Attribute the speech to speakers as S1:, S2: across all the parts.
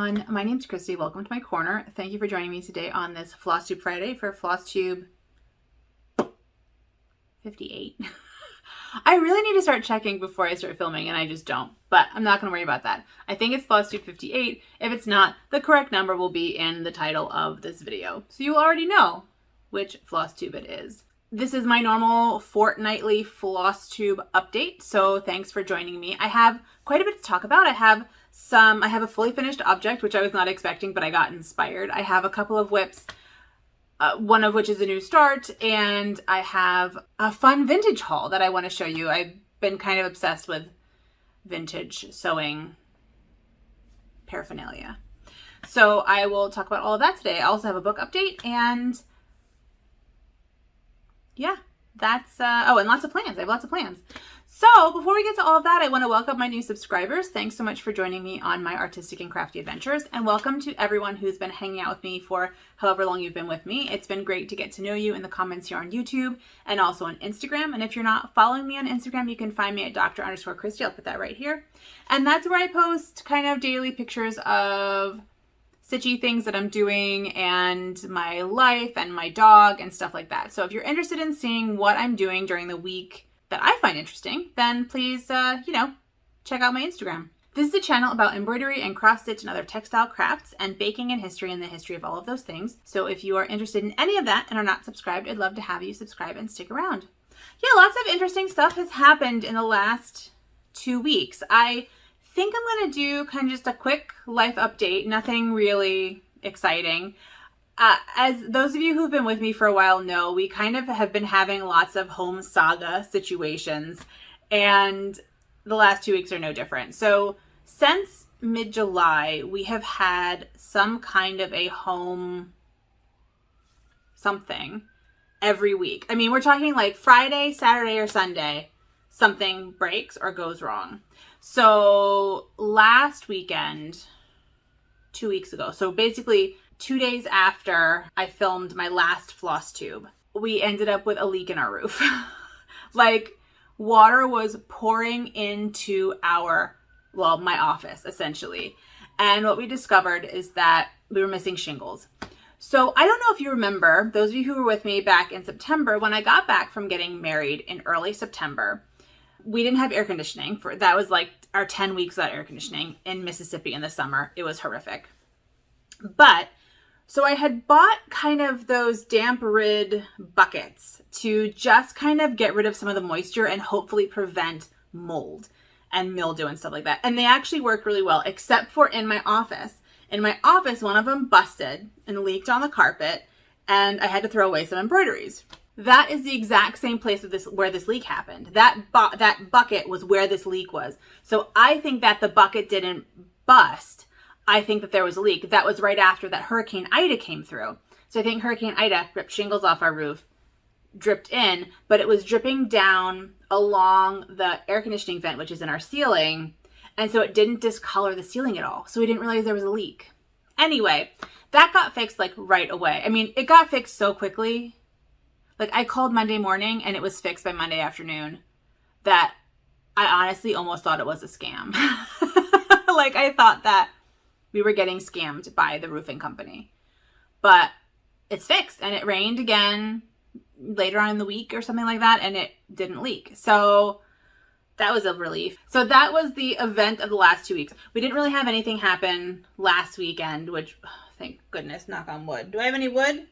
S1: everyone, my name's Christy. Welcome to my corner. Thank you for joining me today on this Flosstube Friday for Flosstube 58. I really need to start checking before I start filming and I just don't, but I'm not going to worry about that. I think it's Flosstube 58. If it's not, the correct number will be in the title of this video, so you already know which Flosstube it is. This is my normal fortnightly Flosstube update, so thanks for joining me. I have quite a bit to talk about. I have a fully finished object, which I was not expecting, but I got inspired. I have a couple of whips, one of which is a new start, and I have a fun vintage haul that I want to show you. I've been kind of obsessed with vintage sewing paraphernalia. So I will talk about all of that today. I also have a book update, and yeah, that's, oh, and lots of plans. I have lots of plans. So before we get to all of that, I want to welcome my new subscribers. Thanks so much for joining me on my artistic and crafty adventures. And welcome to everyone who's been hanging out with me for however long you've been with me. It's been great to get to know you in the comments here on YouTube and also on Instagram. And if you're not following me on Instagram, you can find me at Dr_Christy. I'll put that right here. And that's where I post kind of daily pictures of stitchy things that I'm doing and my life and my dog and stuff like that. So if you're interested in seeing what I'm doing during the week that I find interesting, then please, check out my Instagram. This is a channel about embroidery and cross stitch and other textile crafts and baking and history and the history of all of those things. So if you are interested in any of that and are not subscribed, I'd love to have you subscribe and stick around. Yeah, lots of interesting stuff has happened in the last 2 weeks. I think I'm going to do kind of just a quick life update, nothing really exciting. As those of you who've been with me for a while know, we kind of have been having lots of home saga situations, and the last 2 weeks are no different. So since mid-July, we have had some kind of a home something every week. I mean, we're talking like Friday, Saturday, or Sunday, something breaks or goes wrong. So last weekend, 2 weeks ago, so basically 2 days after I filmed my last Flosstube, we ended up with a leak in our roof. Like, water was pouring into my office, essentially. And what we discovered is that we were missing shingles. So I don't know if you remember, those of you who were with me back in September, when I got back from getting married in early September, we didn't have air conditioning. That was like our 10 weeks without air conditioning in Mississippi in the summer. It was horrific. But so I had bought kind of those damp rid buckets to just kind of get rid of some of the moisture and hopefully prevent mold and mildew and stuff like that. And they actually worked really well, except for in my office. In my office, one of them busted and leaked on the carpet, and I had to throw away some embroideries. That is the exact same place where this leak happened. That bucket was where this leak was. So I think that the bucket didn't bust. I think that there was a leak. That was right after that Hurricane Ida came through. So I think Hurricane Ida ripped shingles off our roof, dripped in, but it was dripping down along the air conditioning vent, which is in our ceiling. And so it didn't discolor the ceiling at all. So we didn't realize there was a leak. Anyway, that got fixed like right away. I mean, it got fixed so quickly. Like, I called Monday morning and it was fixed by Monday afternoon that I honestly almost thought it was a scam. Like, I thought that we were getting scammed by the roofing company. But it's fixed, and it rained again later on in the week or something like that, and it didn't leak. So that was a relief. So that was the event of the last 2 weeks. We didn't really have anything happen last weekend, which, thank goodness, knock on wood. Do I have any wood?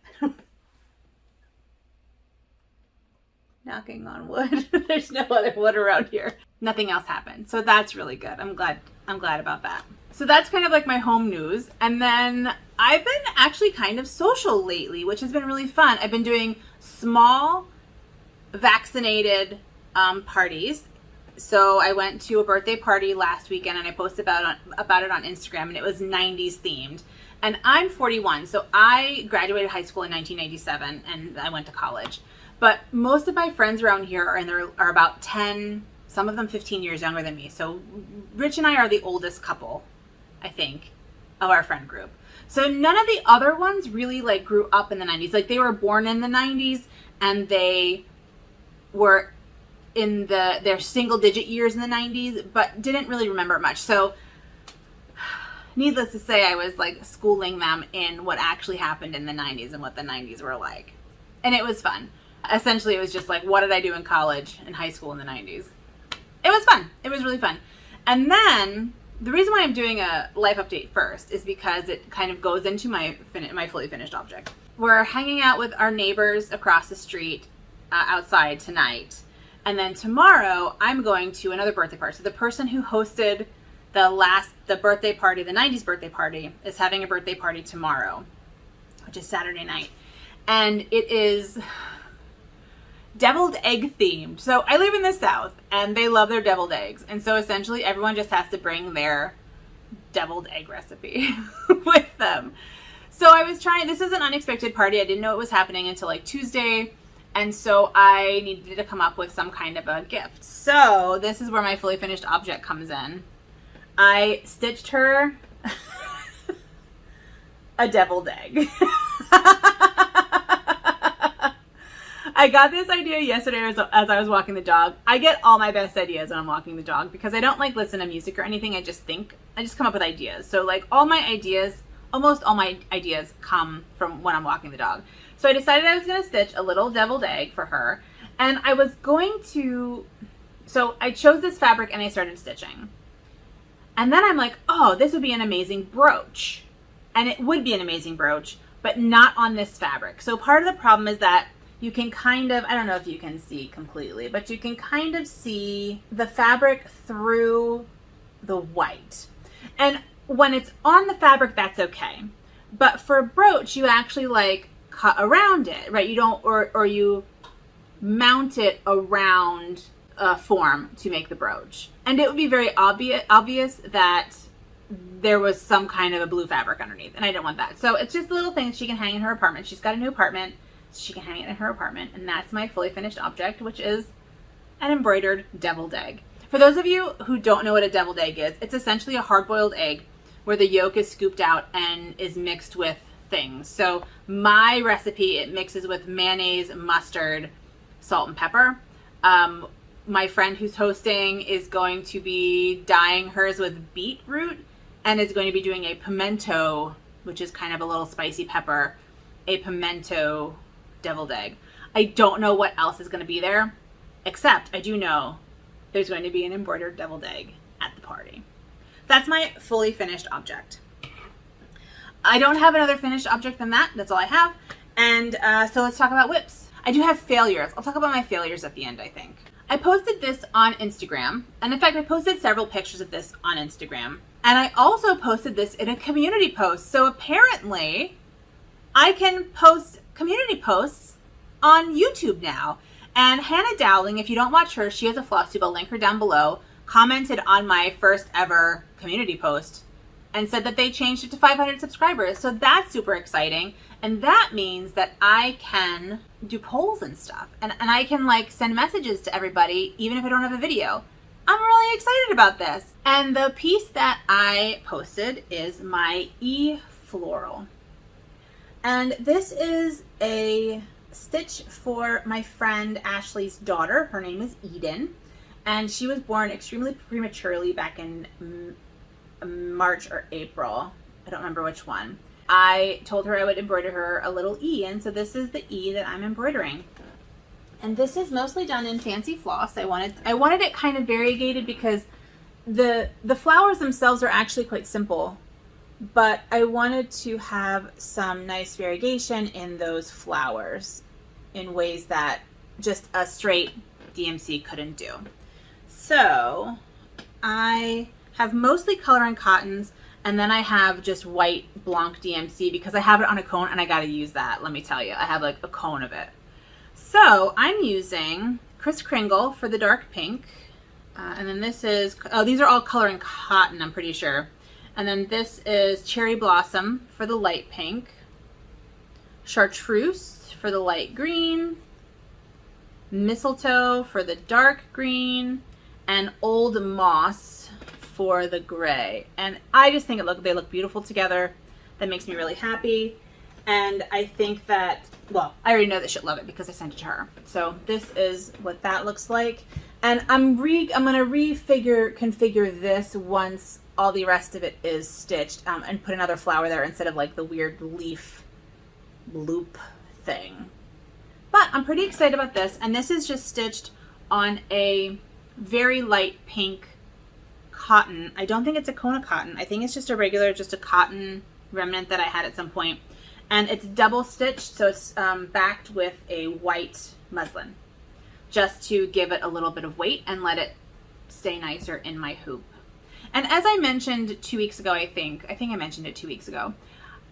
S1: Knocking on wood. There's no other wood around here. Nothing else happened. So that's really good. I'm glad about that. So that's kind of like my home news. And then I've been actually kind of social lately, which has been really fun. I've been doing small vaccinated parties. So I went to a birthday party last weekend and I posted about it on Instagram, and it was 90s themed. And I'm 41, so I graduated high school in 1997 and I went to college. But most of my friends around here are about 10, some of them 15 years younger than me. So Rich and I are the oldest couple, I think, of our friend group. So none of the other ones really like grew up in the 90s. Like, they were born in the 90s and they were in their single digit years in the 90s, but didn't really remember much. So needless to say, I was like schooling them in what actually happened in the 90s and what the 90s were like. And it was fun. Essentially, it was just like, what did I do in college and high school in the 90s? It was fun. It was really fun. And then the reason why I'm doing a life update first is because it kind of goes into my fully finished object. We're hanging out with our neighbors across the street outside tonight. And then tomorrow, I'm going to another birthday party. So the person who hosted the birthday party, the 90s birthday party, is having a birthday party tomorrow, which is Saturday night. And it is deviled egg themed. So I live in the South and they love their deviled eggs. And so essentially everyone just has to bring their deviled egg recipe with them. So I was trying, this is an unexpected party. I didn't know it was happening until like Tuesday. And so I needed to come up with some kind of a gift. So this is where my fully finished object comes in. I stitched her a deviled egg. I got this idea yesterday as I was walking the dog. I get all my best ideas when I'm walking the dog because I don't like listen to music or anything. I just come up with ideas. So like almost all my ideas come from when I'm walking the dog. So I decided I was going to stitch a little deviled egg for her. And I was going to, so I chose this fabric and I started stitching. And then I'm like, oh, this would be an amazing brooch. And it would be an amazing brooch, but not on this fabric. So part of the problem is that you can kind of, I don't know if you can see completely, but you can kind of see the fabric through the white. And when it's on the fabric, that's okay. But for a brooch, you actually like cut around it, right? You don't, or you mount it around a form to make the brooch. And it would be very obvious that there was some kind of a blue fabric underneath, and I didn't want that. So it's just a little thing she can hang in her apartment. She's got a new apartment. She can hang it in her apartment, and that's my fully finished object, which is an embroidered deviled egg. For those of you who don't know what a deviled egg is, it's essentially a hard-boiled egg where the yolk is scooped out and is mixed with things. So my recipe, it mixes with mayonnaise, mustard, salt, and pepper. My friend who's hosting is going to be dyeing hers with beetroot and is going to be doing a pimento, which is kind of a little spicy pepper, a pimento deviled egg. I don't know what else is going to be there, except I do know there's going to be an embroidered deviled egg at the party. That's my fully finished object. I don't have another finished object than that. That's all I have. And so let's talk about whips. I do have failures. I'll talk about my failures at the end, I think. I posted this on Instagram. And in fact, I posted several pictures of this on Instagram. And I also posted this in a community post. So apparently, I can post community posts on YouTube now. And Hannah Dowling, if you don't watch her, she has a Flosstube, I'll link her down below, commented on my first ever community post and said that they changed it to 500 subscribers. So that's super exciting. And that means that I can do polls and stuff. And I can like send messages to everybody, even if I don't have a video. I'm really excited about this. And the piece that I posted is my floral. And this is a stitch for my friend Ashley's daughter. Her name is Eden. And she was born extremely prematurely back in March or April. I don't remember which one. I told her I would embroider her a little E, and so this is the E that I'm embroidering. And this is mostly done in fancy floss. I wanted it kind of variegated because the flowers themselves are actually quite simple, but I wanted to have some nice variegation in those flowers in ways that just a straight DMC couldn't do. So I have mostly color and cottons, and then I have just white Blanc DMC because I have it on a cone and I got to use that. Let me tell you, I have like a cone of it. So I'm using Kris Kringle for the dark pink. And then this is, oh, these are all color and cotton, I'm pretty sure. And then this is Cherry Blossom for the light pink. Chartreuse for the light green. Mistletoe for the dark green. And Old Moss for the gray. And I just think they look beautiful together. That makes me really happy. And I think that, well, I already know that she'll love it because I sent it to her. So this is what that looks like. And I'm gonna configure this once all the rest of it is stitched, and put another flower there instead of like the weird leaf loop thing. But I'm pretty excited about this, and this is just stitched on a very light pink cotton. I don't think it's a Kona cotton. I think it's just a regular, just a cotton remnant that I had at some point. And it's double stitched, so it's backed with a white muslin, just to give it a little bit of weight and let it stay nicer in my hoop. And as I mentioned 2 weeks ago, I think I mentioned it 2 weeks ago,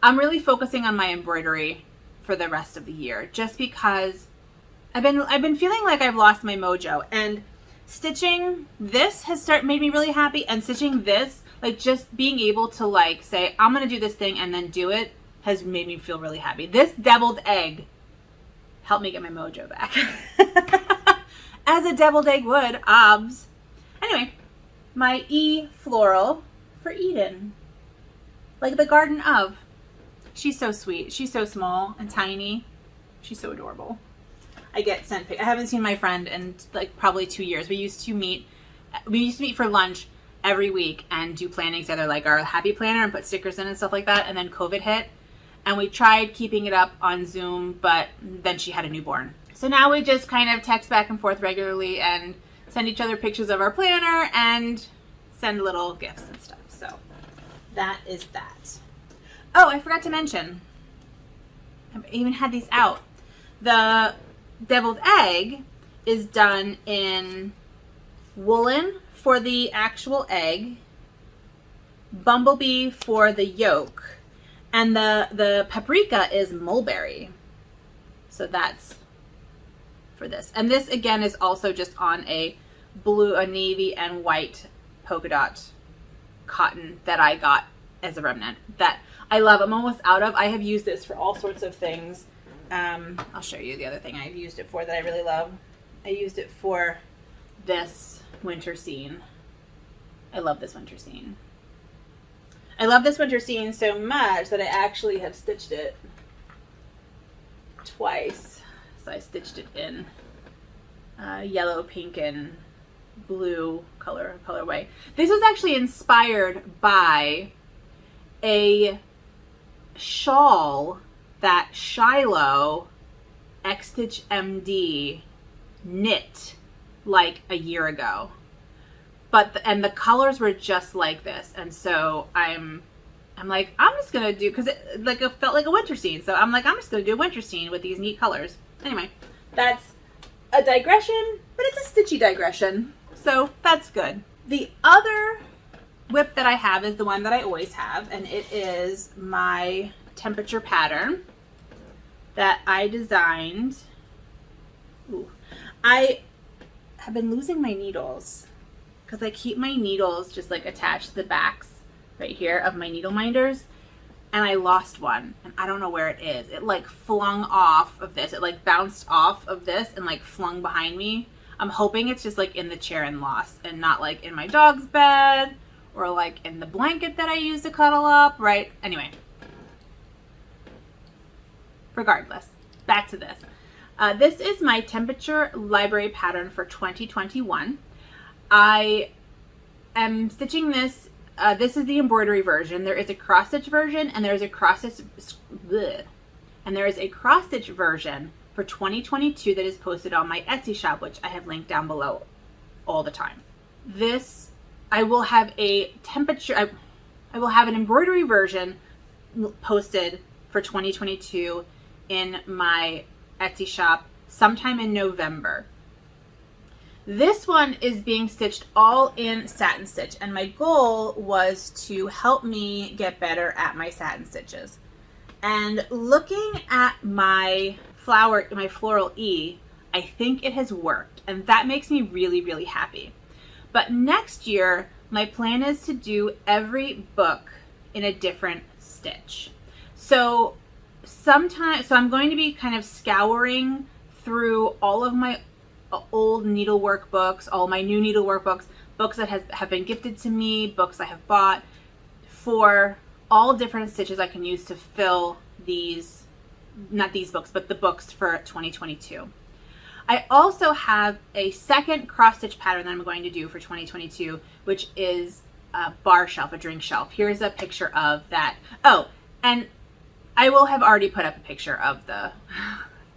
S1: I'm really focusing on my embroidery for the rest of the year, just because I've been feeling like I've lost my mojo, and stitching this has made me really happy, and stitching this, like just being able to like say, I'm going to do this thing and then do it, has made me feel really happy. This deviled egg helped me get my mojo back. As a deviled egg would, obs. Anyway, my E floral for Eden. Like the garden of. She's so sweet. She's so small and tiny. She's so adorable. I get sent pics. I haven't seen my friend in like probably 2 years. We used to meet for lunch every week and do planning together, like our happy planner, and put stickers in and stuff like that. And then COVID hit, and we tried keeping it up on Zoom, but then she had a newborn. So now we just kind of text back and forth regularly and send each other pictures of our planner and send little gifts and stuff. So that is that. Oh, I forgot to mention, I even had these out. The deviled egg is done in woolen for the actual egg, bumblebee for the yolk, and the paprika is mulberry. So that's for this. And this again is also just on a navy and white polka dot cotton that I got as a remnant that I love. I'm almost out of. I have used this for all sorts of things. I'll show you the other thing I've used it for that I really love. I used it for this winter scene. I love this winter scene. I love this winter scene so much that I actually have stitched it twice. So I stitched it in yellow, pink, and blue colorway. This was actually inspired by a shawl that Shiloh X-Stitch MD knit like a year ago, but the colors were just like this, and so I'm like, I'm just gonna do, because it like it felt like a winter scene, so I'm like, I'm just gonna do a winter scene with these neat colors. Anyway, that's a digression, but it's a stitchy digression, so that's good. The other whip that I have is the one that I always have, and it is my temperature pattern that I designed. Ooh. I have been losing my needles because I keep my needles just like attached to the backs right here of my needle minders, and I lost one and I don't know where it is. It like flung off of this. It like bounced off of this and like flung behind me. I'm hoping it's just like in the chair and lost, and not like in my dog's bed or like in the blanket that I use to cuddle up, right? Anyway, regardless, back to this. This is my temperature library pattern for 2021. I am stitching this. This is the embroidery version. There is a cross stitch version, and there is a cross stitch version for 2022 that is posted on my Etsy shop, which I have linked down below all the time. This, I will have a temperature. I will have an embroidery version posted for 2022 in my Etsy shop sometime in November. This one is being stitched all in satin stitch, and my goal was to help me get better at my satin stitches. And looking at my floral E, I think it has worked, and that makes me really, really happy. But next year, my plan is to do every book in a different stitch. So I'm going to be kind of scouring through all of my old needlework books, all my new needlework books, books that have been gifted to me, books I have bought, for all different stitches I can use to fill these, not these books, but the books for 2022. I also have a second cross stitch pattern that I'm going to do for 2022, which is bar shelf, a drink shelf. Here's a picture of that. Oh, and I will have already put up a picture of the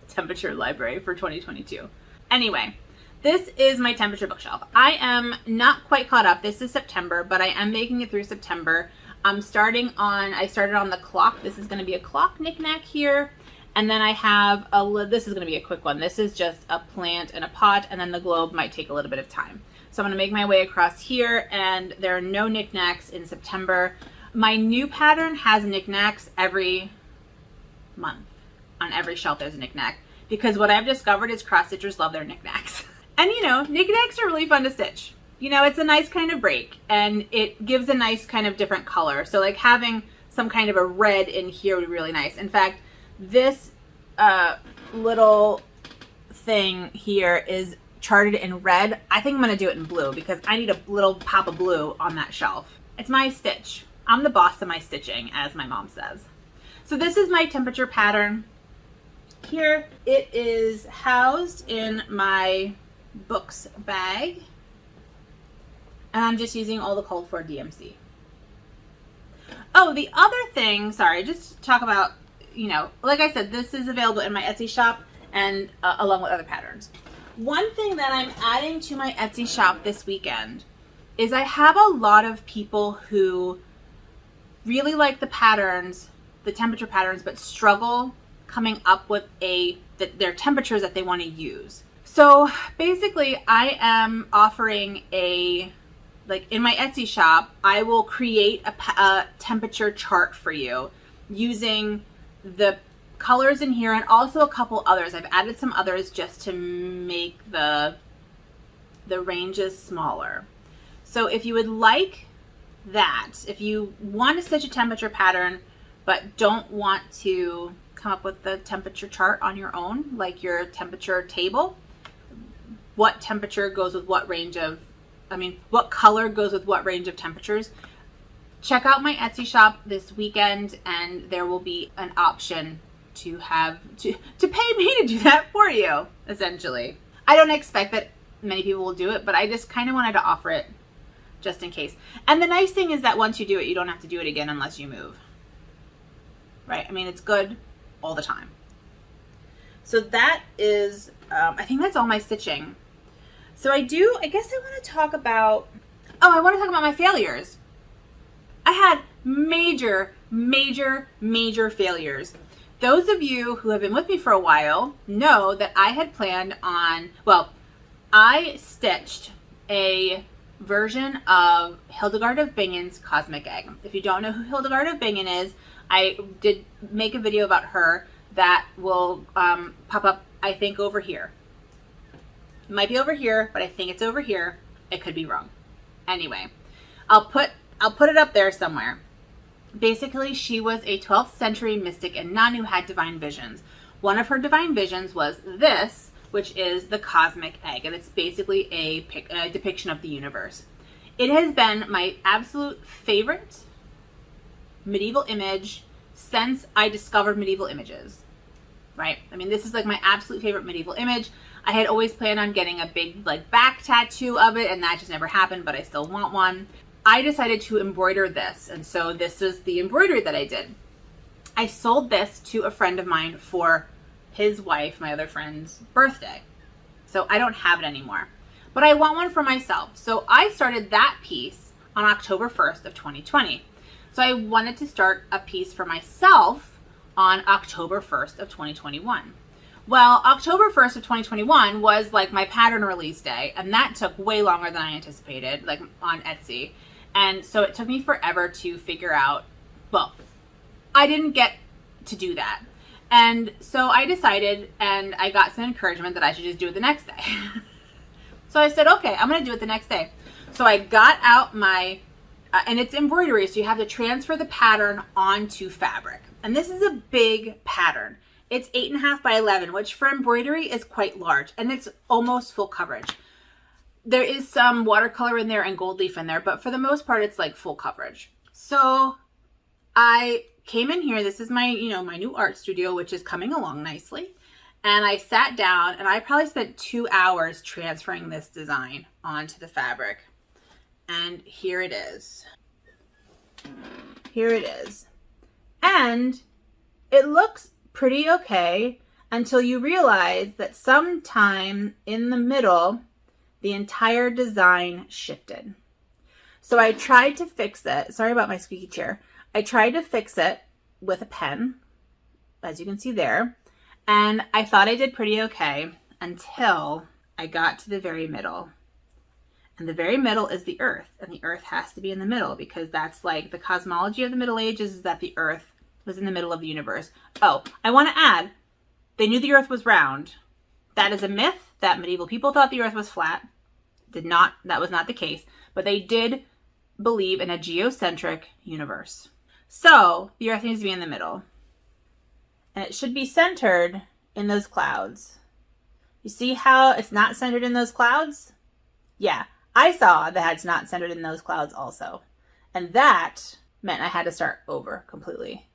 S1: temperature library for 2022. Anyway, this is my temperature bookshelf. I am not quite caught up. This is September, but I am making it through September. I started on the clock. This is going to be a clock knickknack here. And then I have this is going to be a quick one. This is just a plant and a pot, and then the globe might take a little bit of time. So I'm going to make my way across here, and there are no knickknacks in September. My new pattern has knickknacks every month. On every shelf there's a knickknack, because what I've discovered is cross stitchers love their knickknacks. And you know, knickknacks are really fun to stitch. You know, it's a nice kind of break, and it gives a nice kind of different color. So like having some kind of a red in here would be really nice. In fact, this little thing here is charted in red. I think I'm going to do it in blue because I need a little pop of blue on that shelf. It's my stitch. I'm the boss of my stitching, as my mom says. So this is my temperature pattern. Here it is housed in my books bag. And I'm just using all the called for DMC. Oh, the other thing, sorry, just to talk about, you know, like I said, this is available in my Etsy shop and along with other patterns. One thing that I'm adding to my Etsy shop this weekend is I have a lot of people who really like the patterns, the temperature patterns, but struggle coming up with their temperatures that they want to use. So basically I am offering like in my Etsy shop, I will create a temperature chart for you using the colors in here and also a couple others. I've added some others just to make the ranges smaller. So if you would like that, if you want to stitch a temperature pattern but don't want to come up with the temperature chart on your own, like your temperature table, what temperature goes with what range of, what color goes with what range of temperatures, check out my Etsy shop this weekend and there will be an option to pay me to do that for you, essentially. I don't expect that many people will do it, but I just kind of wanted to offer it just in case. And the nice thing is that once you do it, you don't have to do it again unless you move. Right? I mean, it's good all the time. So that is, I think that's all my stitching. So I guess I want to talk about, I want to talk about my failures. I had major failures. Those of you who have been with me for a while know that I had planned on, I stitched a version of Hildegard of Bingen's Cosmic Egg. If you don't know who Hildegard of Bingen is, I did make a video about her that will pop up, I think, over here. It might be over here, but I think it's over here. It could be wrong. Anyway, I'll put it up there somewhere. Basically, she was a 12th century mystic and nun who had divine visions. One of her divine visions was this, which is the cosmic egg, and it's basically a depiction of the universe. It has been my absolute favorite medieval image since I discovered medieval images, right? I mean, this is like my absolute favorite medieval image. I had always planned on getting a big like back tattoo of it, and that just never happened, but I still want one. I decided to embroider this, and so this is the embroidery that I did. I sold this to a friend of mine for his wife, my other friend's birthday. So I don't have it anymore, but I want one for myself. So I started that piece on October 1st of 2020. So I wanted to start a piece for myself on October 1st of 2021. Well, October 1st of 2021 was like my pattern release day, and that took way longer than I anticipated, like on Etsy. And so it took me forever to figure out, I didn't get to do that. And so I decided, and I got some encouragement that I should just do it the next day. So I said, okay, I'm going to do it the next day. So I got out my, and it's embroidery, so you have to transfer the pattern onto fabric. And this is a big pattern. It's 8.5 by 11, which for embroidery is quite large, and it's almost full coverage. There is some watercolor in there and gold leaf in there, but for the most part, it's like full coverage. So I came in here. This is my, my new art studio, which is coming along nicely. And I sat down and I probably spent 2 hours transferring this design onto the fabric. and here it is. Here it is. And it looks pretty okay until you realize that sometime in the middle, the entire design shifted. So I tried to fix it. Sorry about my squeaky chair. I tried to fix it with a pen, as you can see there. And I thought I did pretty okay until I got to the very middle. And the very middle is the earth. And the earth has to be in the middle because that's like the cosmology of the Middle Ages, is that the earth was in the middle of the universe. Oh, I want to add, they knew the earth was round. That is a myth that medieval people thought the earth was flat. That was not the case. But they did believe in a geocentric universe. So the earth needs to be in the middle. And it should be centered in those clouds. You see how it's not centered in those clouds? Yeah, I saw that it's not centered in those clouds also. And that meant I had to start over completely.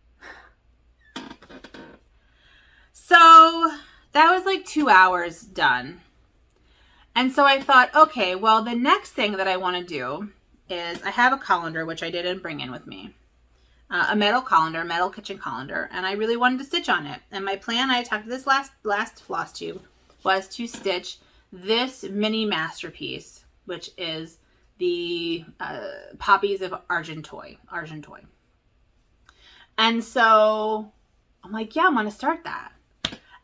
S1: So that was like 2 hours done. And so I thought, okay, well, the next thing that I want to do is I have a colander, which I didn't bring in with me. A metal colander, metal kitchen colander, and I really wanted to stitch on it. And my plan, I talked to this last Flosstube, was to stitch this mini masterpiece, which is the Poppies of Argenteuil. And so I'm like, yeah, I'm going to start that.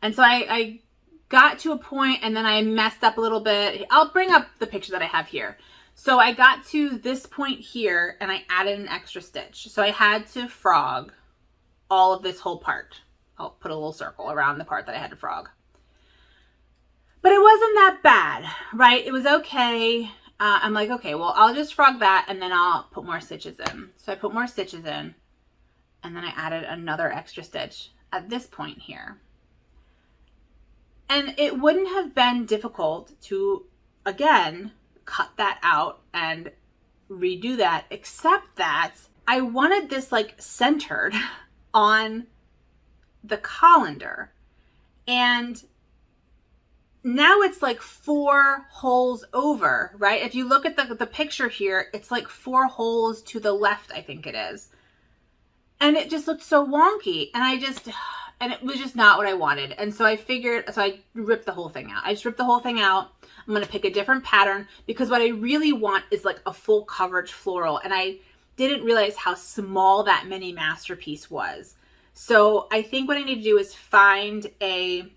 S1: And so I got to a point and then I messed up a little bit. I'll bring up the picture that I have here. So I got to this point here and I added an extra stitch. So I had to frog all of this whole part. I'll put a little circle around the part that I had to frog. But it wasn't that bad, right? It was okay. I'm like, okay, well, I'll just frog that and then I'll put more stitches in. So I put more stitches in and then I added another extra stitch at this point here. And it wouldn't have been difficult to, again, cut that out and redo that, except that I wanted this like centered on the colander. And now it's like 4 holes over, right? If you look at the picture here, it's like 4 holes to the left, I think it is. And it just looked so wonky. And it was just not what I wanted. And so I ripped the whole thing out. I just ripped the whole thing out. I'm going to pick a different pattern because what I really want is like a full coverage floral. And I didn't realize how small that mini masterpiece was. So I think what I need to do is find a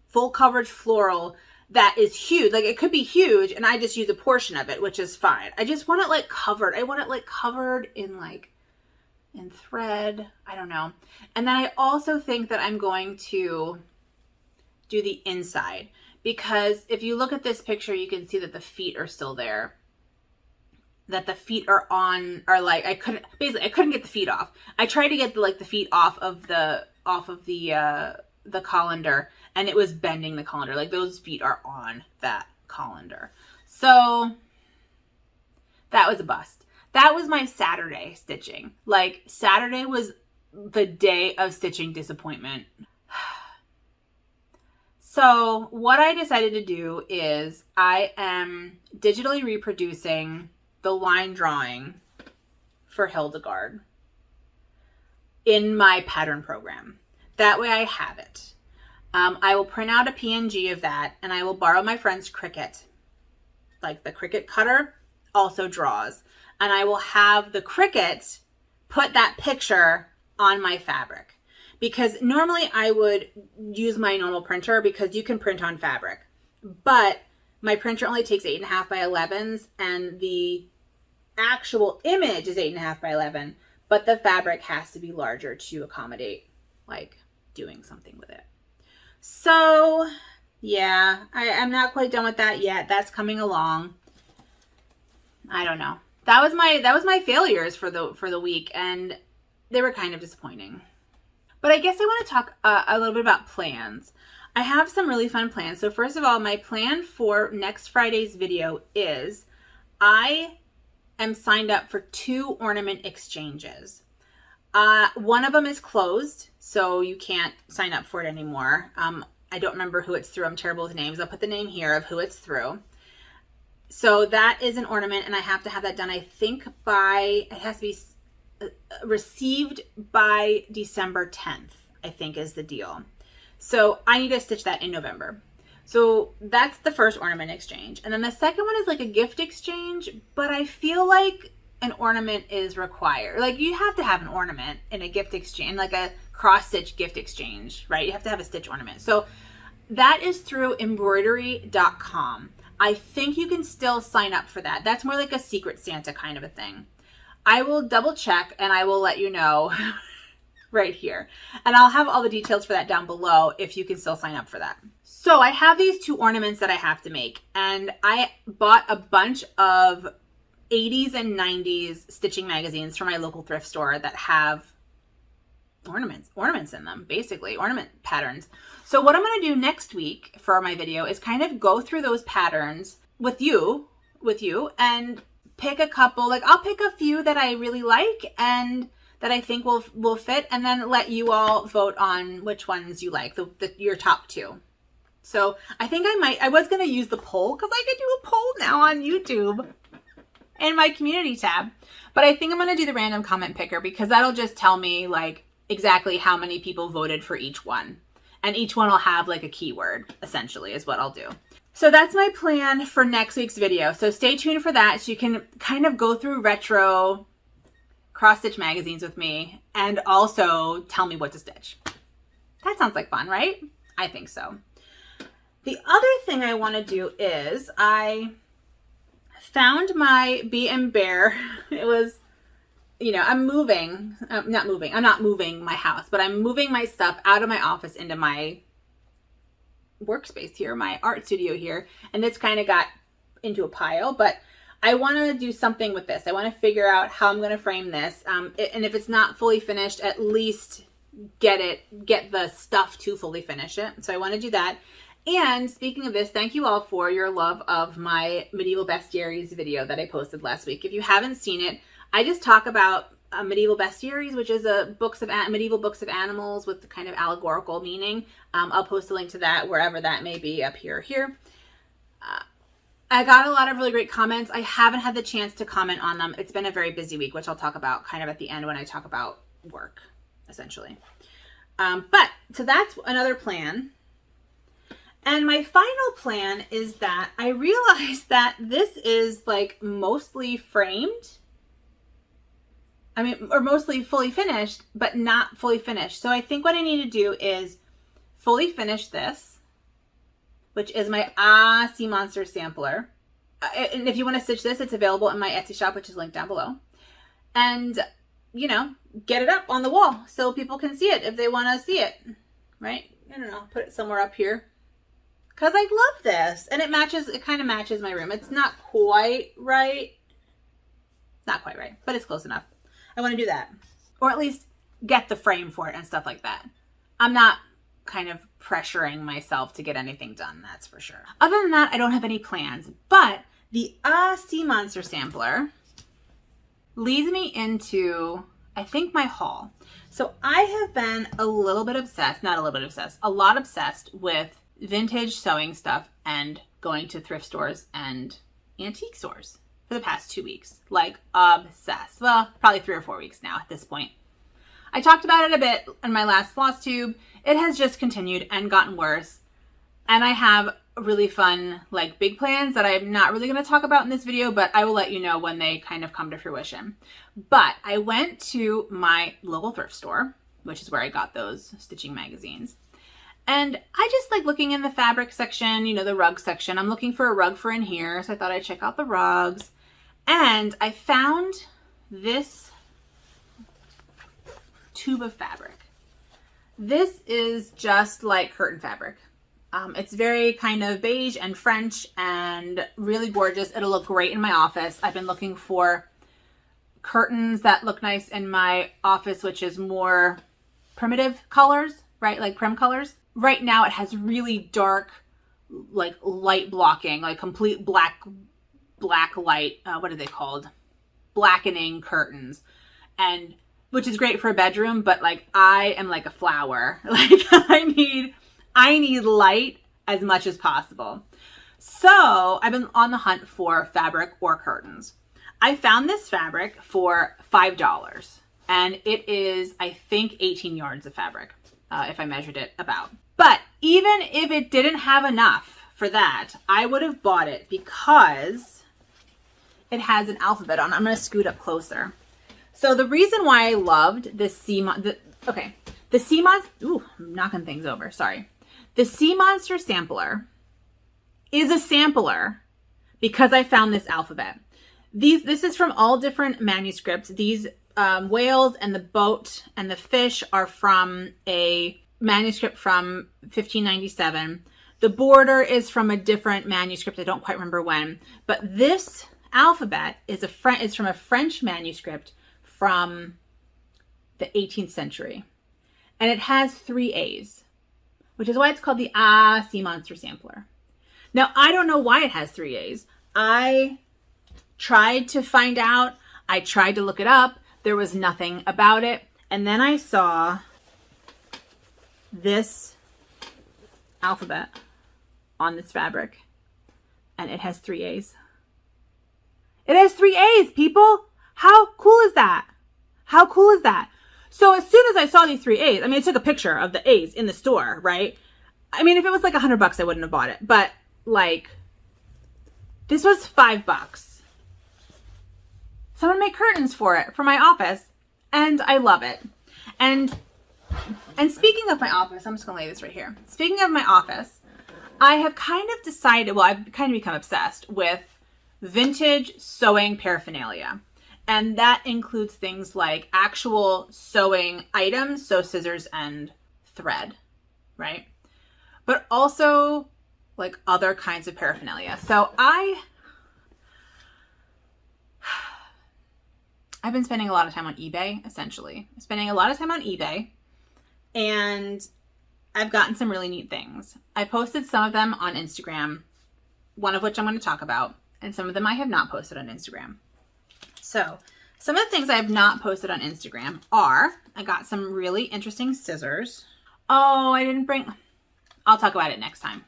S1: full coverage floral that is huge. Like it could be huge and I just use a portion of it, which is fine. I just want it like covered. I want it like covered in thread. I don't know. And then I also think that I'm going to do the inside because if you look at this picture, you can see that the feet are still there. That the feet are like, I couldn't get the feet off. I tried to get the feet off of the colander and it was bending the colander. Like those feet are on that colander. So that was a bust. That was my Saturday stitching. Like Saturday was the day of stitching disappointment. So what I decided to do is I am digitally reproducing the line drawing for Hildegard in my pattern program. That way I have it. I will print out a PNG of that and I will borrow my friend's Cricut. Like the Cricut cutter also draws. And I will have the Cricut put that picture on my fabric. Because normally I would use my normal printer because you can print on fabric. But my printer only takes 8.5 by 11s and the actual image is 8.5 by 11. But the fabric has to be larger to accommodate like doing something with it. So yeah, I'm not quite done with that yet. That's coming along. I don't know. That was my failures for the week, and they were kind of disappointing. But I guess I want to talk a little bit about plans. I have some really fun plans. So first of all, my plan for next Friday's video is I am signed up for 2 ornament exchanges. One of them is closed, so you can't sign up for it anymore. I don't remember who it's through. I'm terrible with names. I'll put the name here of who it's through. So that is an ornament, and I have to have that done, I think, by, it has to be received by December 10th, I think is the deal. So I need to stitch that in November. So that's the first ornament exchange. And then the second one is like a gift exchange, but I feel like an ornament is required. Like you have to have an ornament in a gift exchange, like a cross stitch gift exchange, right? You have to have a stitch ornament. So that is through embroidery.com. I think you can still sign up for that. That's more like a Secret Santa kind of a thing. I will double check and I will let you know right here. And I'll have all the details for that down below if you can still sign up for that. So I have these 2 ornaments that I have to make, and I bought a bunch of 80s and 90s stitching magazines from my local thrift store that have ornaments in them, basically ornament patterns. So what I'm going to do next week for my video is kind of go through those patterns with you and pick a couple. Like I'll pick a few that I really like and that I think will fit, and then let you all vote on which ones you like, your top 2. So I think I was going to use the poll because I could do a poll now on YouTube in my community tab. But I think I'm going to do the random comment picker because that'll just tell me like exactly how many people voted for each one. And each one will have like a keyword, essentially, is what I'll do. So that's my plan for next week's video. So stay tuned for that so you can kind of go through retro cross stitch magazines with me and also tell me what to stitch. That sounds like fun, right? I think so. The other thing I want to do is I found my Bee and Bear. It was, you know, I'm not moving my house, but I'm moving my stuff out of my office into my workspace here, my art studio here. And it's kind of got into a pile, but I want to do something with this. I want to figure out how I'm going to frame this. And if it's not fully finished, at least get the stuff to fully finish it. So I want to do that. And speaking of this, thank you all for your love of my medieval bestiaries video that I posted last week. If you haven't seen it, I just talk about medieval bestiaries, which is medieval books of animals with the kind of allegorical meaning. I'll post a link to that wherever that may be, up here or here. I got a lot of really great comments. I haven't had the chance to comment on them. It's been a very busy week, which I'll talk about kind of at the end when I talk about work, essentially. So that's another plan. And my final plan is that I realized that this is like mostly framed. I mean, or mostly fully finished, but not fully finished. So I think what I need to do is fully finish this, which is my Sea Monster sampler. And if you want to stitch this, it's available in my Etsy shop, which is linked down below. And, you know, get it up on the wall so people can see it if they want to see it, right? I don't know, put it somewhere up here. Because I love this. And it kind of matches my room. It's not quite right. Not quite right, but it's close enough. I want to do that. Or at least get the frame for it and stuff like that. I'm not kind of pressuring myself to get anything done, that's for sure. Other than that, I don't have any plans. But the Sea Monster sampler leads me into, I think, my haul. So I have been a lot obsessed with vintage sewing stuff and going to thrift stores and antique stores for the past 2 weeks. Like, obsessed. Well, probably 3 or 4 weeks now at this point. I talked about it a bit in my last Flosstube. It has just continued and gotten worse. And I have really fun, like, big plans that I'm not really going to talk about in this video, but I will let you know when they kind of come to fruition. But I went to my local thrift store, which is where I got those stitching magazines. And I just like looking in the fabric section, you know, the rug section. I'm looking for a rug for in here, so I thought I'd check out the rugs. And I found this tube of fabric. This is just like curtain fabric. It's very kind of beige and French and really gorgeous. It'll look great in my office. I've been looking for curtains that look nice in my office, which is more primitive colors, right? Like prim colors. Right now it has really dark, like light blocking, like complete black light. What are they called? Blackening curtains. And which is great for a bedroom, but like I am like a flower. Like I need light as much as possible. So I've been on the hunt for fabric or curtains. I found this fabric for $5 and it is, I think, 18 yards of fabric, if I measured it about. But even if it didn't have enough for that, I would have bought it because it has an alphabet on it. I'm going to scoot up closer. So the reason why I loved this sea monster, ooh, I'm knocking things over, sorry. The Sea Monster sampler is a sampler because I found this alphabet. This is from all different manuscripts. These whales and the boat and the fish are from a manuscript from 1597. The border is from a different manuscript. I don't quite remember when, but this alphabet is from a French manuscript from the 18th century. And it has 3 A's, which is why it's called the Sea Monster Sampler. Now, I don't know why it has 3 A's. I tried to find out. I tried to look it up. There was nothing about it. And then I saw this alphabet on this fabric, and it has 3 A's. It has 3 A's, people. How cool is that? How cool is that? So as soon as I saw these 3 A's, I mean, I took a picture of the A's in the store, right? I mean, if it was like $100, I wouldn't have bought it. But like, this was $5. Someone made curtains for it, for my office, and I love it. And speaking of my office, I'm just gonna lay this right here. Speaking of my office, I have kind of decided, well, I've kind of become obsessed with vintage sewing paraphernalia. And that includes things like actual sewing items, so scissors and thread, right? But also like other kinds of paraphernalia. So I've been spending a lot of time on eBay, essentially. Spending a lot of time on eBay, and I've gotten some really neat things. I posted some of them on Instagram, one of which I'm going to talk about, and some of them I have not posted on Instagram. So some of the things I have not posted on Instagram are, I got some really interesting scissors. Oh, I didn't bring, I'll talk about it next time.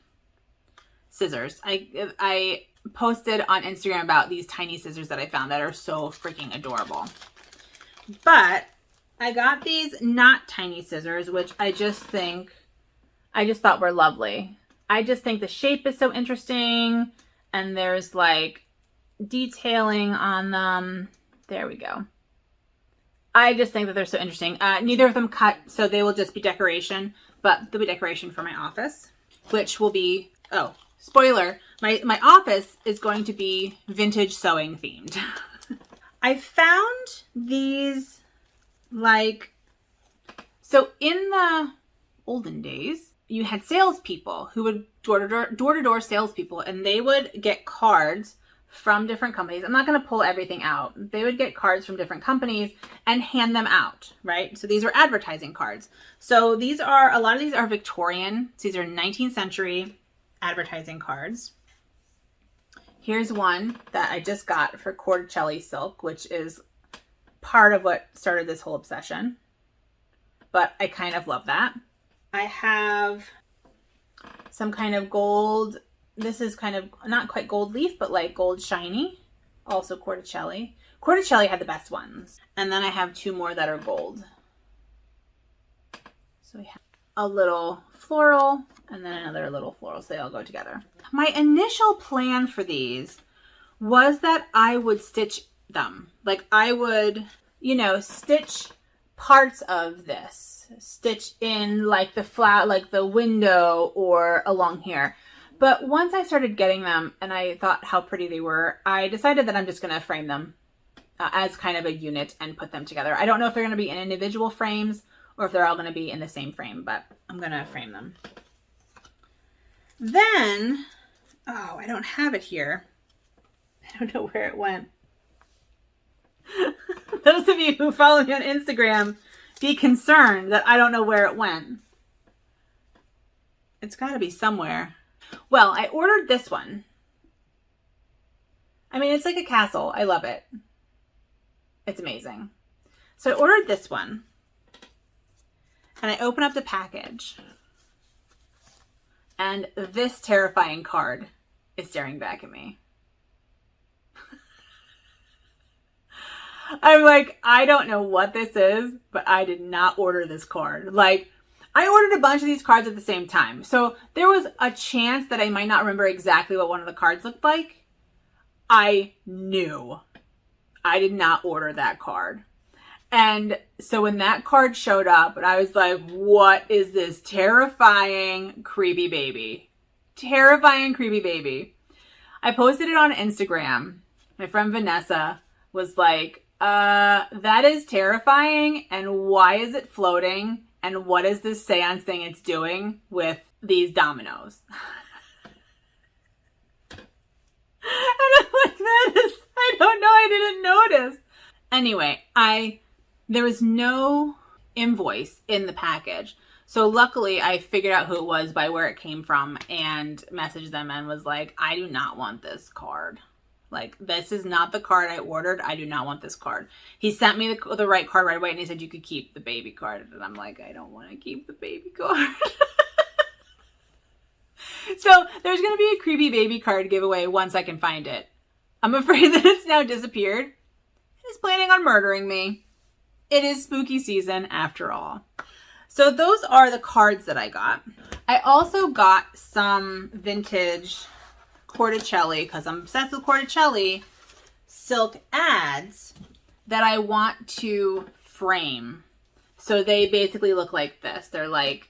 S1: Scissors. I posted on Instagram about these tiny scissors that I found that are so freaking adorable. But I got these not tiny scissors, which I just thought were lovely. I just think the shape is so interesting, and there's like detailing on them. There we go. I just think that they're so interesting. Neither of them cut, so they will just be decoration, but they'll be decoration for my office, which will be, oh, spoiler, my office is going to be vintage sewing themed. I found these, like, so in the olden days, you had salespeople who would door-to-door salespeople, and they would get cards from different companies. I'm not going to pull everything out. They would get cards from different companies and hand them out, right? So these were advertising cards. So these are, a lot of these are Victorian. So these are 19th century advertising cards. Here's one that I just got for Corticelli silk, which is part of what started this whole obsession. But I kind of love that. I have some kind of gold. This is kind of not quite gold leaf, but like gold shiny. Also Corticelli. Corticelli had the best ones. And then I have 2 more that are gold. So we have a little floral and then another little floral. So they all go together. My initial plan for these was that I would stitch them. Like I would, you know, stitch parts of this. Stitch in like the flat, like the window or along here. But once I started getting them and I thought how pretty they were, I decided that I'm just going to frame them as kind of a unit and put them together. I don't know if they're going to be in individual frames or if they're all going to be in the same frame, but I'm going to frame them. Then, oh, I don't have it here. I don't know where it went. Those of you who follow me on Instagram, be concerned that I don't know where it went. It's got to be somewhere. Well, I ordered this one. I mean, it's like a castle. I love it. It's amazing. So I ordered this one. And I open up the package. And this terrifying card is staring back at me. I'm like, I don't know what this is, but I did not order this card. Like, I ordered a bunch of these cards at the same time. So there was a chance that I might not remember exactly what one of the cards looked like. I knew I did not order that card. And so when that card showed up, and I was like, what is this terrifying, creepy baby? Terrifying, creepy baby. I posted it on Instagram. My friend Vanessa was like, that is terrifying, and why is it floating? And what is this seance thing it's doing with these dominoes? And I'm like, I don't know, I didn't notice. Anyway, there was no invoice in the package. So luckily I figured out who it was by where it came from and messaged them and was like, I do not want this card. Like, this is not the card I ordered. I do not want this card. He sent me the right card right away, and he said you could keep the baby card. And I'm like, I don't want to keep the baby card. So there's going to be a creepy baby card giveaway once I can find it. I'm afraid that it's now disappeared. It is planning on murdering me. It is spooky season after all. So those are the cards that I got. I also got some vintage Corticelli, because I'm obsessed with Corticelli, silk ads that I want to frame. So they basically look like this. They're like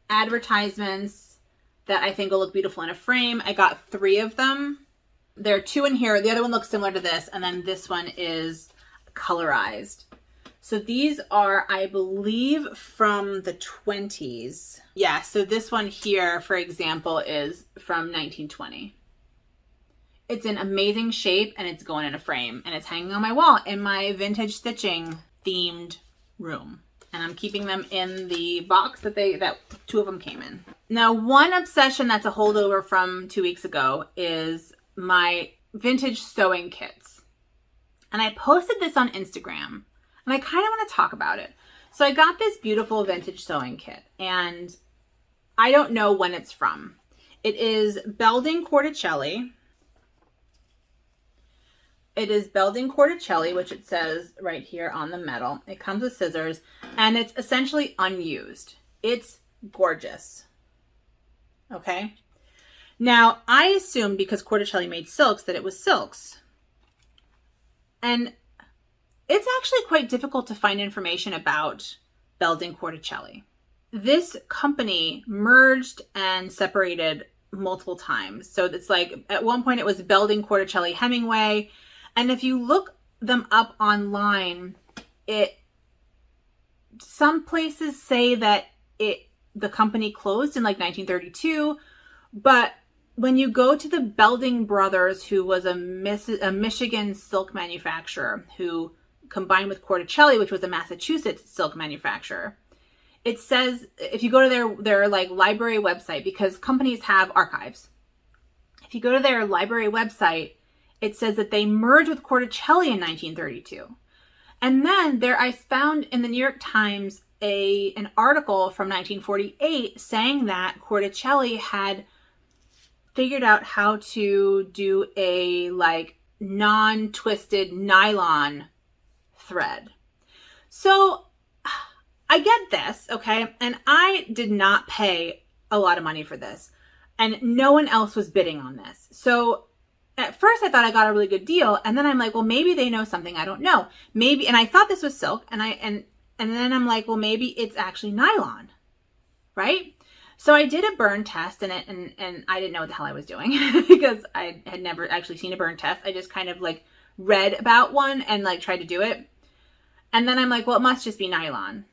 S1: advertisements that I think will look beautiful in a frame. I got 3 of them. There are 2 in here. The other one looks similar to this, and then this one is colorized. So these are, I believe, from the 20s. Yeah, so this one here, for example, is from 1920. It's in amazing shape, and it's going in a frame, and it's hanging on my wall in my vintage stitching themed room. And I'm keeping them in the box that 2 of them came in. Now, one obsession that's a holdover from 2 weeks ago is my vintage sewing kits. And I posted this on Instagram. And I kind of want to talk about it. So I got this beautiful vintage sewing kit, and I don't know when it's from. It is Belding Corticelli. It is Belding Corticelli, which it says right here on the metal. It comes with scissors, and it's essentially unused. It's gorgeous. Okay. Now, I assumed because Corticelli made silks that it was silks. And it's actually quite difficult to find information about Belding Corticelli. This company merged and separated multiple times. So it's like, at one point it was Belding Corticelli Hemingway. And if you look them up online, some places say that the company closed in like 1932. But when you go to the Belding brothers, who was a Michigan silk manufacturer who combined with Corticelli, which was a Massachusetts silk manufacturer, it says, if you go to their like library website, because companies have archives, if you go to their library website, it says that they merged with Corticelli in 1932. And then I found in the New York Times an article from 1948 saying that Corticelli had figured out how to do a like non-twisted nylon thread. So I get this, okay? And I did not pay a lot of money for this, and no one else was bidding on this. So at first I thought I got a really good deal, and then I'm like, well, maybe they know something I don't know. Maybe, and I thought this was silk, and then I'm like, well, maybe it's actually nylon, right? So I did a burn test, and I didn't know what the hell I was doing because I had never actually seen a burn test. I just kind of like read about one and like tried to do it. And then I'm like, well, it must just be nylon,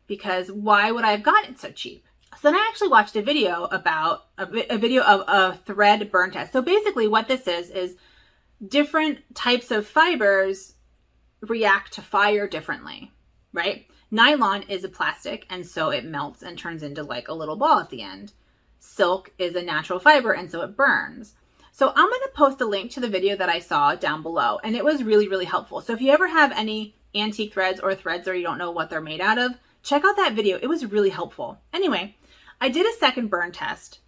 S1: because why would I have gotten it so cheap? So then I actually watched a video about a video of a thread burn test. So basically what this is different types of fibers react to fire differently, right? Nylon is a plastic, and so it melts and turns into like a little ball at the end. Silk is a natural fiber, and so it burns. So I'm going to post a link to the video that I saw down below, and it was really, really helpful. So if you ever have any antique threads or threads or you don't know what they're made out of, check out that video. It was really helpful. Anyway, I did a second burn test,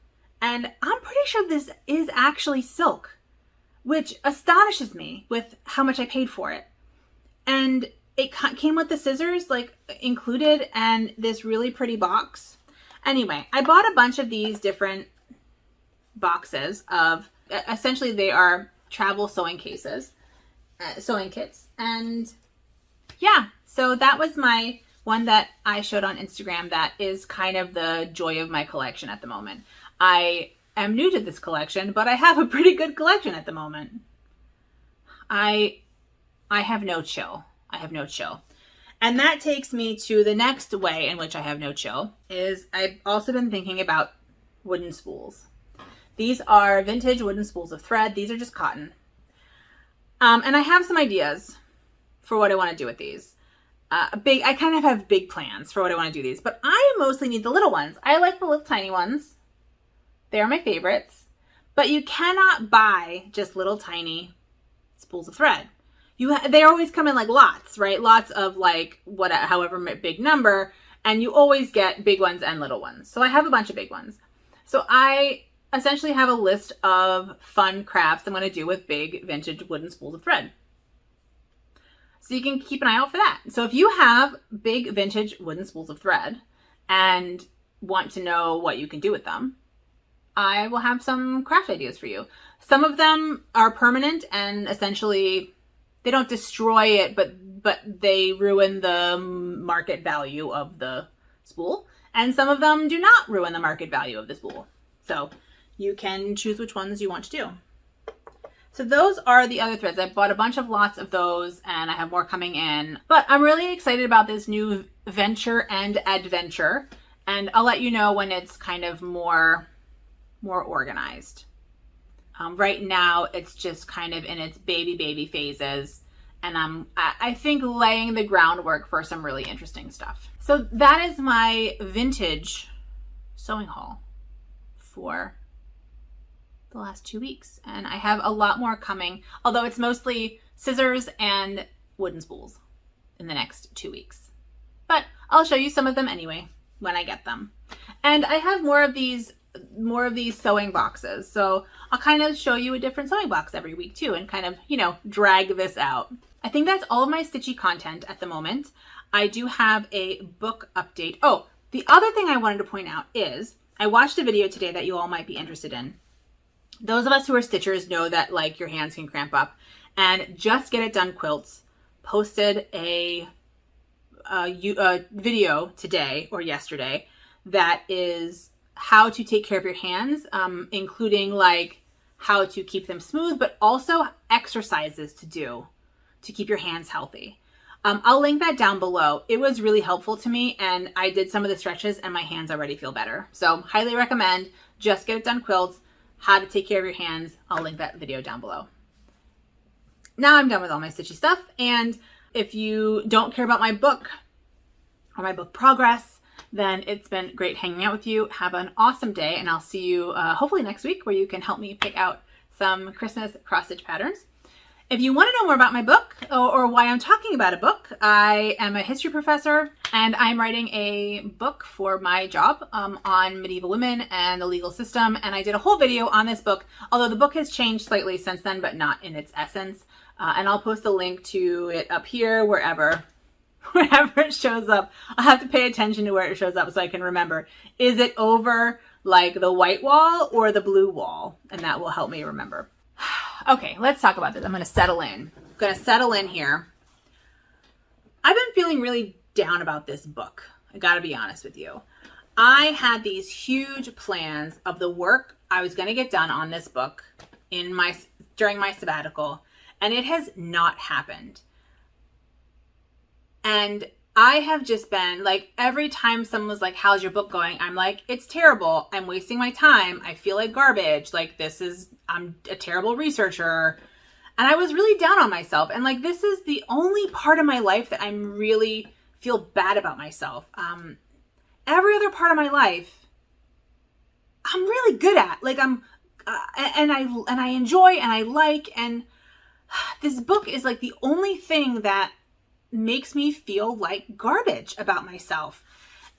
S1: And I'm pretty sure this is actually silk, which astonishes me with how much I paid for it. And it came with the scissors like included and this really pretty box. Anyway, I bought a bunch of these different boxes of, essentially they are travel sewing cases, sewing kits. And yeah, so that was my one that I showed on Instagram. That is kind of the joy of my collection at the moment. I am new to this collection, but I have a pretty good collection at the moment. I have no chill. I have no chill. And that takes me to the next way in which I have no chill is I've also been thinking about wooden spools. These are vintage wooden spools of thread. These are just cotton. And I have some ideas for what I want to do with these. I kind of have big plans for what I want to do these, but I mostly need the little ones. I like the little tiny ones. They are my favorites, but you cannot buy just little tiny spools of thread. They always come in like lots, right? Lots of like however big number, and you always get big ones and little ones. So I have a bunch of big ones. So I essentially have a list of fun crafts I'm going to do with big vintage wooden spools of thread. So you can keep an eye out for that. So if you have big vintage wooden spools of thread and want to know what you can do with them, I will have some craft ideas for you. Some of them are permanent and essentially they don't destroy it, but they ruin the market value of the spool. And some of them do not ruin the market value of the spool. So you can choose which ones you want to do. So those are the other threads. I bought a bunch of lots of those and I have more coming in. But I'm really excited about this new venture and adventure. And I'll let you know when it's kind of more organized. Right now, it's just kind of in its baby phases. And I think laying the groundwork for some really interesting stuff. So that is my vintage sewing haul for the last 2 weeks. And I have a lot more coming, although it's mostly scissors and wooden spools in the next 2 weeks. But I'll show you some of them anyway when I get them. And I have more of these sewing boxes. So I'll kind of show you a different sewing box every week too and kind of, drag this out. I think that's all of my stitchy content at the moment. I do have a book update. Oh, the other thing I wanted to point out is I watched a video today that you all might be interested in. Those of us who are stitchers know that like your hands can cramp up, and Just Get It Done Quilts posted a video today or yesterday that is how to take care of your hands, including like how to keep them smooth, but also exercises to do to keep your hands healthy. I'll link that down below. It was really helpful to me and I did some of the stretches and my hands already feel better. So highly recommend Just Get It Done Quilts, how to take care of your hands. I'll link that video down below. Now I'm done with all my stitchy stuff. And if you don't care about my book or my book progress, then it's been great hanging out with you. Have an awesome day, and I'll see you hopefully next week where you can help me pick out some Christmas cross-stitch patterns. If you want to know more about my book or why I'm talking about a book, I am a history professor and I'm writing a book for my job on medieval women and the legal system. And I did a whole video on this book, although the book has changed slightly since then, but not in its essence. And I'll post a link to it up here, wherever it shows up. I'll have to pay attention to where it shows up so I can remember. Is it over like the white wall or the blue wall? And that will help me remember. Okay, let's talk about this. I'm going to settle in. I'm going to settle in here. I've been feeling really down about this book. I got to be honest with you. I had these huge plans of the work I was going to get done on this book during my sabbatical, and it has not happened. And I have just been like, every time someone was like, how's your book going? I'm like, it's terrible. I'm wasting my time. I feel like garbage. Like I'm a terrible researcher. And I was really down on myself. And like, this is the only part of my life that I'm really feel bad about myself. Every other part of my life, I'm really good at. Like and I enjoy and I like. And this book is like the only thing that makes me feel like garbage about myself.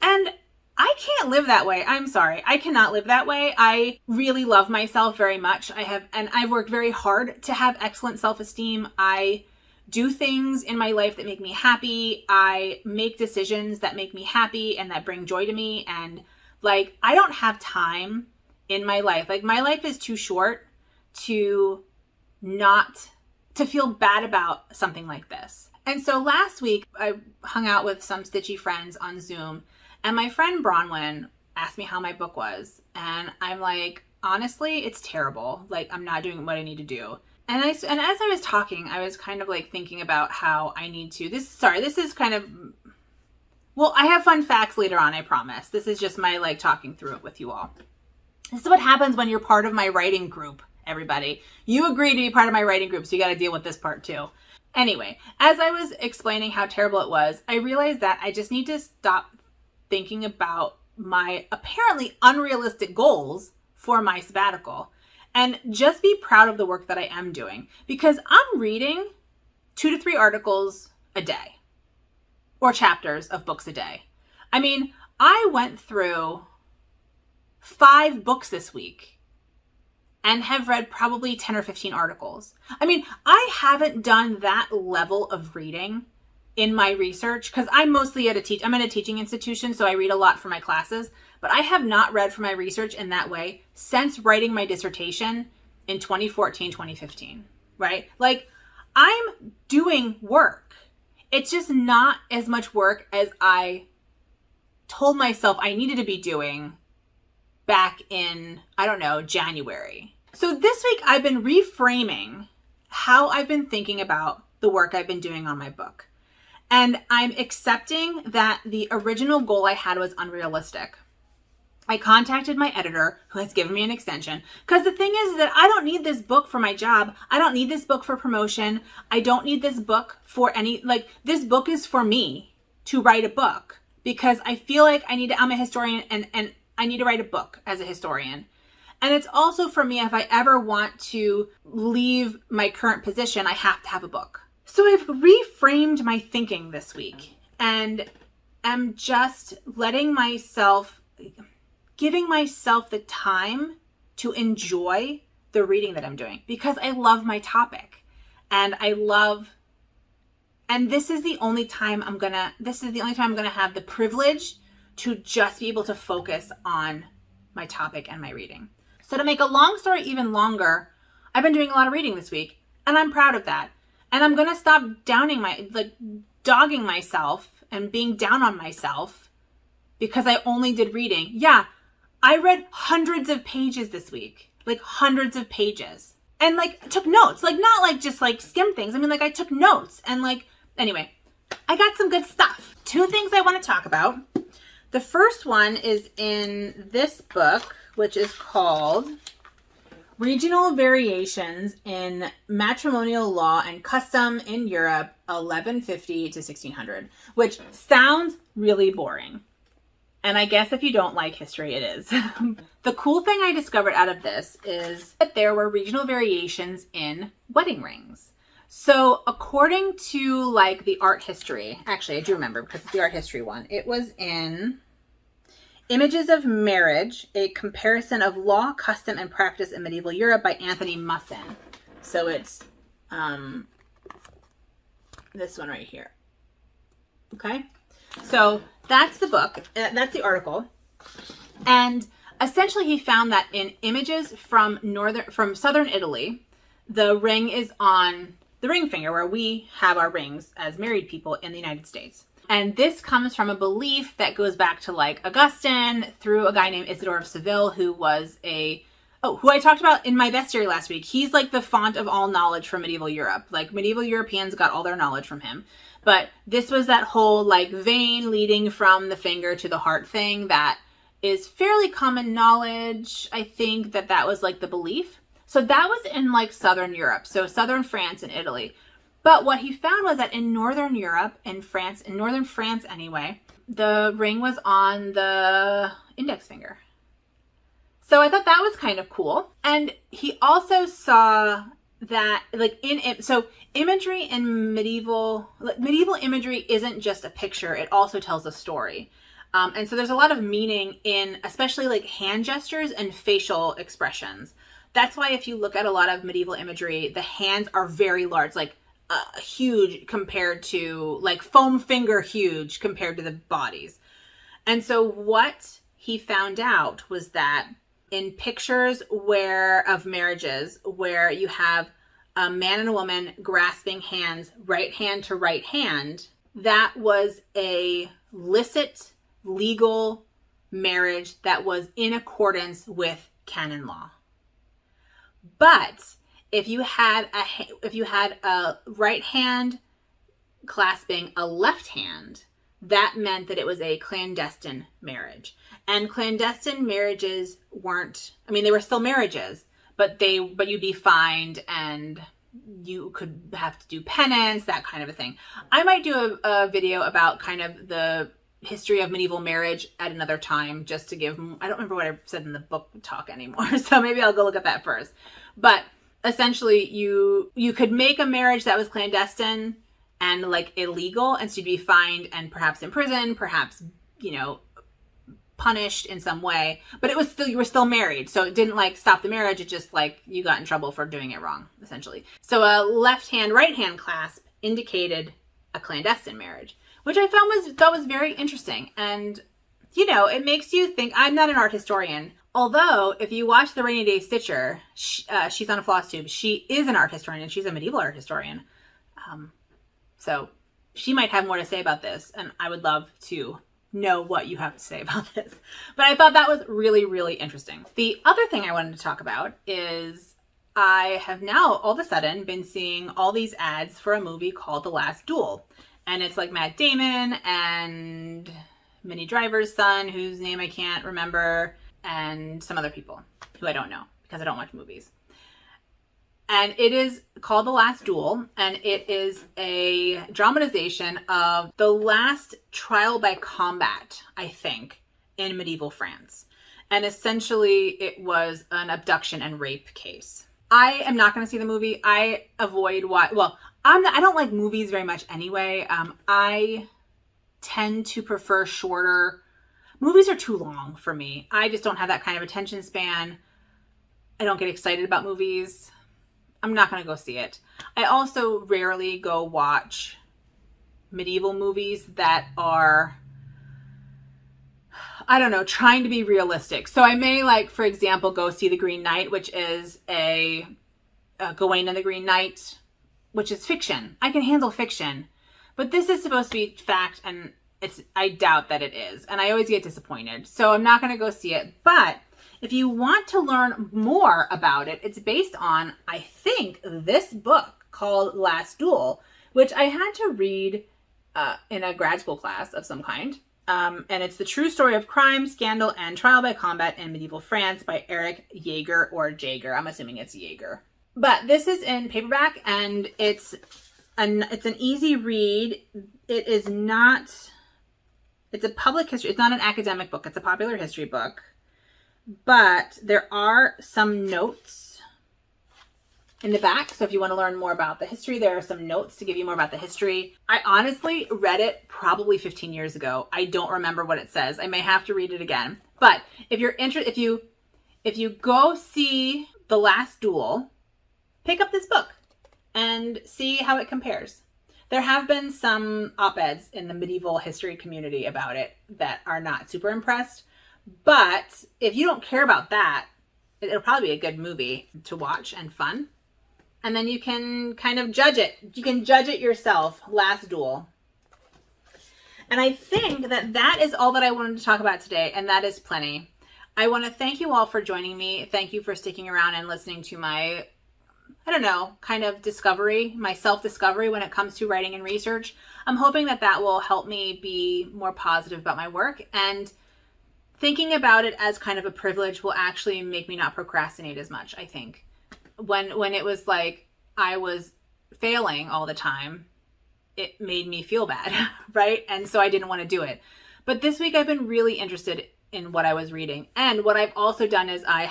S1: And I can't live that way. I'm sorry. I cannot live that way. I really love myself very much. I've worked very hard to have excellent self-esteem. I do things in my life that make me happy. I make decisions that make me happy and that bring joy to me. And like, I don't have time in my life. Like, my life is too short to feel bad about something like this. And so last week I hung out with some stitchy friends on Zoom, and my friend Bronwyn asked me how my book was. And I'm like, honestly, it's terrible. Like, I'm not doing what I need to do. And as I was talking, I was kind of like thinking about how I need to, this is kind of, well, I have fun facts later on, I promise. This is just my like talking through it with you all. This is what happens when you're part of my writing group, everybody. You agreed to be part of my writing group, so you got to deal with this part too. Anyway, as I was explaining how terrible it was, I realized that I just need to stop thinking about my apparently unrealistic goals for my sabbatical and just be proud of the work that I am doing, because I'm reading 2 to 3 articles a day or chapters of books a day. I mean, I went through 5 books this week and have read probably 10 or 15 articles. I mean, I haven't done that level of reading in my research because I'm mostly I'm in a teaching institution, so I read a lot for my classes, but I have not read for my research in that way since writing my dissertation in 2014, 2015, right? Like, I'm doing work. It's just not as much work as I told myself I needed to be doing back in, I don't know, January. So this week I've been reframing how I've been thinking about the work I've been doing on my book. And I'm accepting that the original goal I had was unrealistic. I contacted my editor, who has given me an extension, because the thing is that I don't need this book for my job. I don't need this book for promotion. I don't need this book for this book is for me to write a book, because I feel like I'm a historian and I need to write a book as a historian. And it's also for me, if I ever want to leave my current position, I have to have a book. So I've reframed my thinking this week and am just giving myself the time to enjoy the reading that I'm doing, because I love my topic and this is the only time I'm going to have the privilege to just be able to focus on my topic and my reading. So to make a long story even longer, I've been doing a lot of reading this week, and I'm proud of that. And I'm going to stop dogging myself and being down on myself because I only did reading. Yeah, I read hundreds of pages this week, like hundreds of pages, and took notes, not just skim things. I mean, I took notes and anyway, I got some good stuff. 2 things I want to talk about. The first one is in this book, which is called Regional Variations in Matrimonial Law and Custom in Europe, 1150 to 1600, which sounds really boring. And I guess if you don't like history, it is. The cool thing I discovered out of this is that there were regional variations in wedding rings. So according to the art history, actually I do remember because it's the art history one, it was in Images of Marriage, a comparison of law, custom, and practice in medieval Europe by Anthony Mussen. So it's this one right here. Okay, so that's the book. That's the article. And essentially he found that in images from southern Italy, the ring is on the ring finger, where we have our rings as married people in the United States. And this comes from a belief that goes back to Augustine through a guy named Isidore of Seville, who was who I talked about in my bestiary last week. He's the font of all knowledge from medieval Europe. Medieval Europeans got all their knowledge from him. But this was that whole vein leading from the finger to the heart thing that is fairly common knowledge. I think that was the belief. So that was in southern Europe. So southern France and Italy. But what he found was that in northern Europe, in northern France anyway, the ring was on the index finger. So I thought that was kind of cool. And he also saw that imagery in medieval imagery isn't just a picture, it also tells a story. And so there's a lot of meaning in especially like hand gestures and facial expressions. That's why if you look at a lot of medieval imagery, the hands are very large, like huge compared to, like foam finger huge compared to the bodies. And so what he found out was that in pictures of marriages where you have a man and a woman grasping hands, right hand to right hand, that was a licit legal marriage that was in accordance with canon law. But if you had a right hand clasping a left hand, that meant that it was a clandestine marriage. And clandestine marriages weren't, I mean, they were still marriages, but you'd be fined and you could have to do penance, that kind of a thing. I might do a video about kind of the history of medieval marriage at another time, just to give, I don't remember what I said in the book talk anymore, so maybe I'll go look at that first. But essentially you could make a marriage that was clandestine and like illegal, and so you'd be fined and perhaps imprisoned, perhaps, you know, punished in some way, but it was still, you were still married, so it didn't like stop the marriage, it just like you got in trouble for doing it wrong, essentially. So a left hand right hand clasp indicated a clandestine marriage, which I thought was very interesting. And you know, it makes you think. I'm not an art historian, although if you watch the Rainy Day Stitcher, she's on a Flosstube, she is an art historian, and she's a medieval art historian, so she might have more to say about this, and I would love to know what you have to say about this. But I thought that was really, really interesting. The other thing I wanted to talk about is I have now all of a sudden been seeing all these ads for a movie called The Last Duel. And it's like Matt Damon and Minnie Driver's son, whose name I can't remember, and some other people who I don't know because I don't watch movies. And it is called The Last Duel, and it is a dramatization of the last trial by combat, I think, in medieval France. And essentially it was an abduction and rape case. I am not going to see the movie. I avoid I don't like movies very much anyway. I tend to prefer shorter. Movies are too long for me. I just don't have that kind of attention span. I don't get excited about movies. I'm not going to go see it. I also rarely go watch medieval movies that are, I don't know, trying to be realistic. So I may, like, for example, go see The Green Knight, which is a Gawain and the Green Knight, which is fiction. I can handle fiction. But this is supposed to be fact, and I doubt that it is. And I always get disappointed. So I'm not going to go see it. But if you want to learn more about it, it's based on, I think, this book called Last Duel, which I had to read in a grad school class of some kind. And it's the true story of crime, scandal, and trial by combat in medieval France by Eric Jaeger, or Jaeger. I'm assuming it's Jaeger. But this is in paperback, and it's an easy read. It's a public history. It's not an academic book. It's a popular history book. But there are some notes in the back. So if you want to learn more about the history, there are some notes to give you more about the history. I honestly read it probably 15 years ago. I don't remember what it says. I may have to read it again. But if you're interested, if you go see The Last Duel, pick up this book and see how it compares. There have been some op-eds in the medieval history community about it that are not super impressed. But if you don't care about that, it'll probably be a good movie to watch and fun. And then you can kind of judge it. You can judge it yourself. Last Duel. And I think that is all that I wanted to talk about today. And that is plenty. I want to thank you all for joining me. Thank you for sticking around and listening to my, I don't know, kind of discovery, my self-discovery when it comes to writing and research. I'm hoping that will help me be more positive about my work. And thinking about it as kind of a privilege will actually make me not procrastinate as much, I think. When it was like I was failing all the time, it made me feel bad, right? And so I didn't want to do it. But this week I've been really interested in what I was reading. And what I've also done is I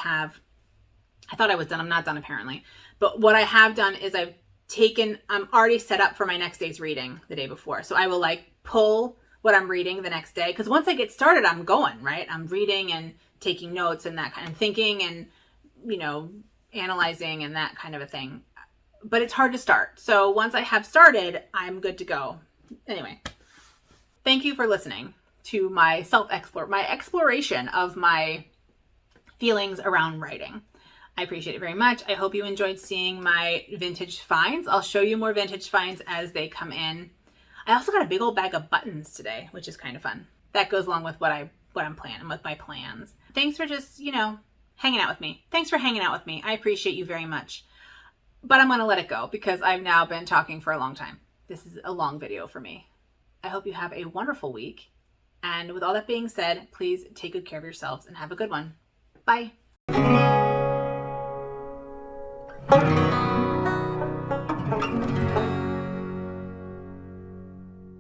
S1: thought I was done. I'm not done apparently. But what I have done is I'm already set up for my next day's reading the day before. So I will like pull what I'm reading the next day. Because once I get started, I'm going, right? I'm reading and taking notes and that kind of thinking and, you know, analyzing and that kind of a thing. But it's hard to start. So once I have started, I'm good to go. Anyway, thank you for listening to my exploration of my feelings around writing. I appreciate it very much. I hope you enjoyed seeing my vintage finds. I'll show you more vintage finds as they come in. I also got a big old bag of buttons today, which is kind of fun. That goes along with what I'm planning, with my plans. Thanks for just, you know, hanging out with me. Thanks for hanging out with me. I appreciate you very much. But I'm going to let it go because I've now been talking for a long time. This is a long video for me. I hope you have a wonderful week. And with all that being said, please take good care of yourselves and have a good one. Bye.